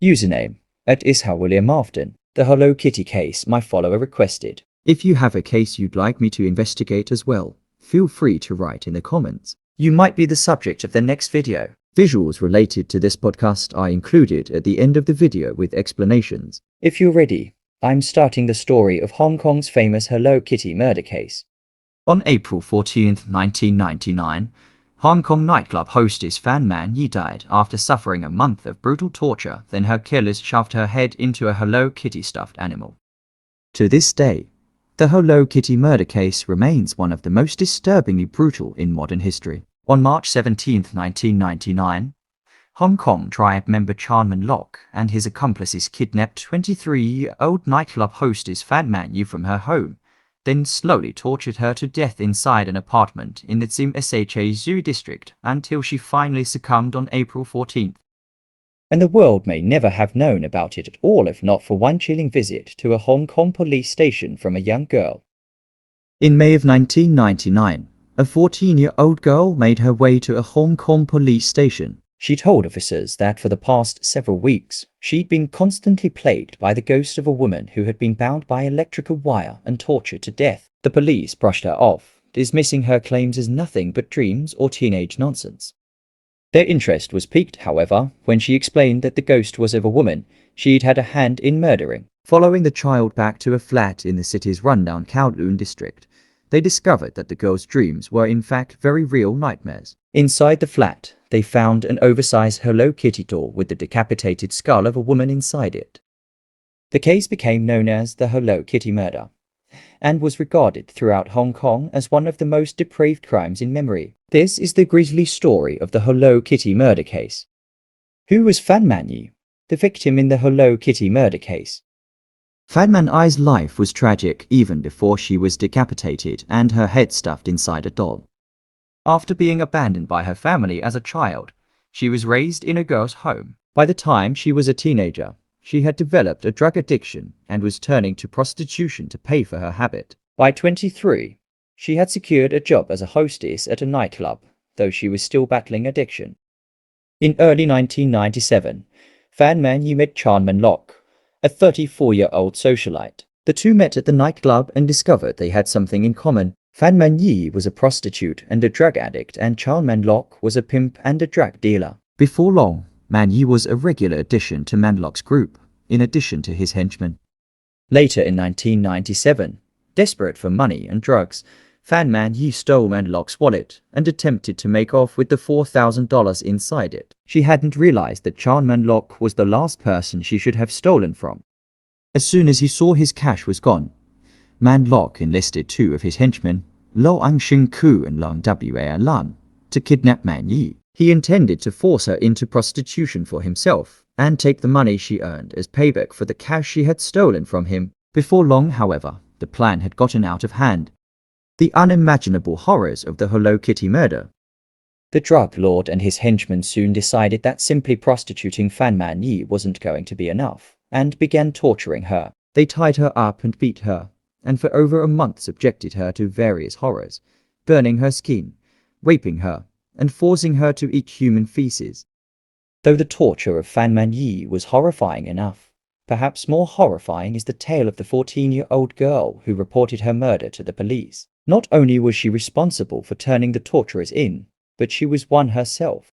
Username @IshaWilliamAfton. The Hello Kitty case my follower requested. If you have a case you'd like me to investigate as well, feel free to write in the comments. You might be the subject of the next video. Visuals related to this podcast are included at the end of the video with explanations. If you're ready, I'm starting the story of Hong Kong's famous Hello Kitty murder case. On April 14, 1999, Hong Kong nightclub hostess Fan Man Yi died after suffering a month of brutal torture. Then her killers shoved her head into a Hello Kitty stuffed animal. To this day, the Hello Kitty murder case remains one of the most disturbingly brutal in modern history. On March 17, 1999, Hong Kong tribe member Chan Man Lok and his accomplices kidnapped 23-year-old nightclub hostess Fan Man Yi from her home, then slowly tortured her to death inside an apartment in the Tsim Sha Tsui district until she finally succumbed on April 14th. And the world may never have known about it at all if not for one chilling visit to a Hong Kong police station from a young girl. In May of 1999, a 14-year-old girl made her way to a Hong Kong police station. She told officers that for the past several weeks, she'd been constantly plagued by the ghost of a woman who had been bound by electrical wire and tortured to death. The police brushed her off, dismissing her claims as nothing but dreams or teenage nonsense. Their interest was piqued, however, when she explained that the ghost was of a woman she'd had a hand in murdering. Following the child back to a flat in the city's rundown Kowloon district, they discovered that the girl's dreams were in fact very real nightmares. Inside the flat, they found an oversized Hello Kitty doll with the decapitated skull of a woman inside it. The case became known as the Hello Kitty murder, and was regarded throughout Hong Kong as one of the most depraved crimes in memory. This is the grisly story of the Hello Kitty murder case. Who was Fan Man Yi, the victim in the Hello Kitty murder case? Fan Man Yi's life was tragic even before she was decapitated and her head stuffed inside a doll. After being abandoned by her family as a child, she was raised in a girl's home. By the time she was a teenager, she had developed a drug addiction and was turning to prostitution to pay for her habit. By 23, she had secured a job as a hostess at a nightclub, though she was still battling addiction. In early 1997, Fan Man Yi met Chan Man Lok, a 34-year-old socialite. The two met at the nightclub and discovered they had something in common. Fan Man Yi was a prostitute and a drug addict, and Chan Man Lok was a pimp and a drug dealer. Before long, Man Yi was a regular addition to Man Lok's group, in addition to his henchmen. Later in 1997, desperate for money and drugs, Fan Man Yi stole Man Lok's wallet and attempted to make off with the $4,000 inside it. She hadn't realized that Chan Man Lok was the last person she should have stolen from. As soon as he saw his cash was gone, Man Lok enlisted two of his henchmen, Lo Ang Shing Ku and Long Wa Lan, to kidnap Man Yi. He intended to force her into prostitution for himself and take the money she earned as payback for the cash she had stolen from him. Before long, however, the plan had gotten out of hand. The unimaginable horrors of the Hello Kitty murder. The drug lord and his henchmen soon decided that simply prostituting Fan Man Yi wasn't going to be enough, and began torturing her. They tied her up and beat her, and for over a month subjected her to various horrors, burning her skin, raping her, and forcing her to eat human feces. Though the torture of Fan Man Yi was horrifying enough, perhaps more horrifying is the tale of the 14-year-old girl who reported her murder to the police. Not only was she responsible for turning the torturers in, but she was one herself.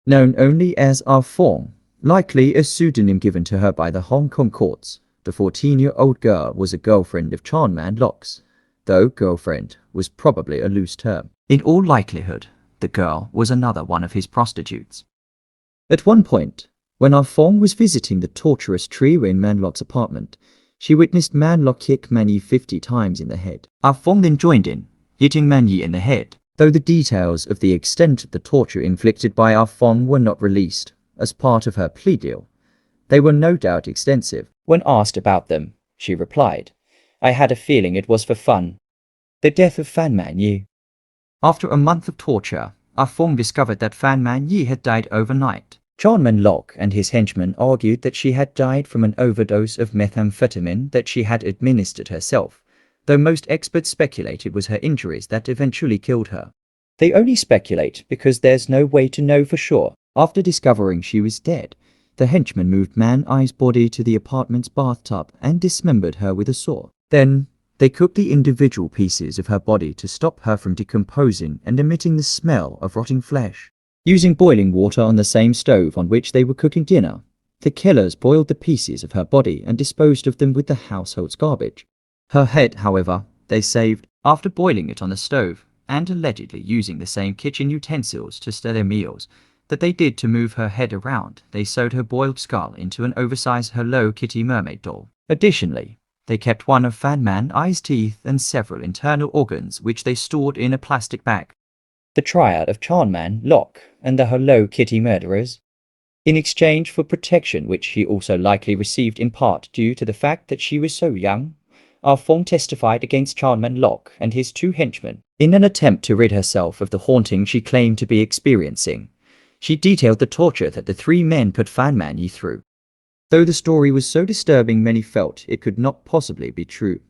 Known only as Ah Fong, likely a pseudonym given to her by the Hong Kong courts, the 14-year-old girl was a girlfriend of Chan Man Lok's, though girlfriend was probably a loose term. In all likelihood, the girl was another one of his prostitutes. At one point, when Ah Fong was visiting the torturous trio in Man Lok's apartment, she witnessed Man Lok kick Man Yi 50 times in the head. Ah Fong then joined in, hitting Man Yi in the head. Though the details of the extent of the torture inflicted by Ah Fong were not released as part of her plea deal, they were no doubt extensive. When asked about them, she replied, "I had a feeling it was for fun." The death of Fan Man Yi. After a month of torture, Ah Fong discovered that Fan Man Yi had died overnight. Chan Man Lok and his henchmen argued that she had died from an overdose of methamphetamine that she had administered herself, though most experts speculated it was her injuries that eventually killed her. They only speculate because there's no way to know for sure. After discovering she was dead, The henchman moved Man I's body to the apartment's bathtub and dismembered her with a saw. Then, they cooked the individual pieces of her body to stop her from decomposing and emitting the smell of rotting flesh. Using boiling water on the same stove on which they were cooking dinner, the killers boiled the pieces of her body and disposed of them with the household's garbage. Her head, however, they saved after boiling it on the stove and allegedly using the same kitchen utensils to stir their meals that they did to move her head around. They sewed her boiled skull into an oversized Hello Kitty mermaid doll. Additionally, they kept one of Fan Man I's teeth and several internal organs which they stored in a plastic bag. The triad of Chan Man, Locke, and the Hello Kitty murderers, in exchange for protection which she also likely received in part due to the fact that she was so young, Ah Fong testified against Chan Man Locke and his two henchmen. In an attempt to rid herself of the haunting she claimed to be experiencing, she detailed the torture that the three men put Fan Man Yi through. Though the story was so disturbing, many felt it could not possibly be true.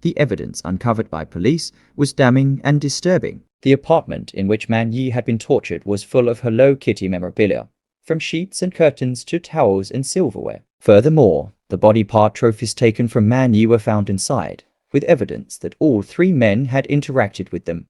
The evidence uncovered by police was damning and disturbing. The apartment in which Man Yi had been tortured was full of Hello Kitty memorabilia, from sheets and curtains to towels and silverware. Furthermore, the body part trophies taken from Man Yi were found inside, with evidence that all three men had interacted with them.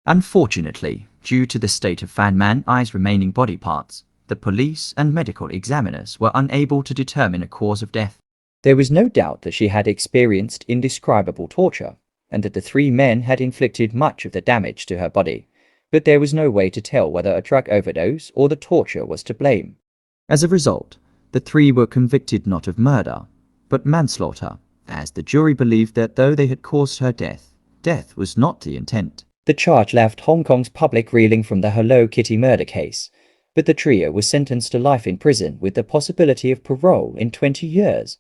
Unfortunately, due to the state of Fan Man I's remaining body parts, the police and medical examiners were unable to determine a cause of death. There was no doubt that she had experienced indescribable torture, and that the three men had inflicted much of the damage to her body, but there was no way to tell whether a drug overdose or the torture was to blame. As a result, the three were convicted not of murder, but manslaughter, as the jury believed that though they had caused her death, death was not the intent. The charge left Hong Kong's public reeling from the Hello Kitty murder case, but the trio was sentenced to life in prison with the possibility of parole in 20 years.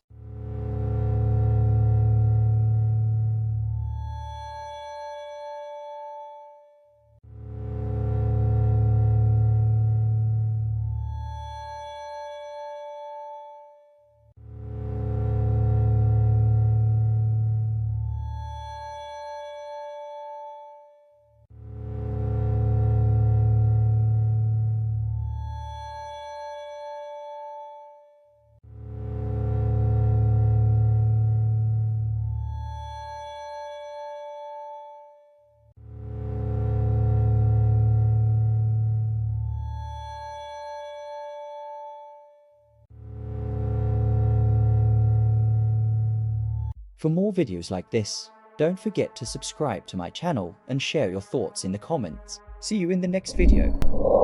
For more videos like this, don't forget to subscribe to my channel and share your thoughts in the comments. See you in the next video.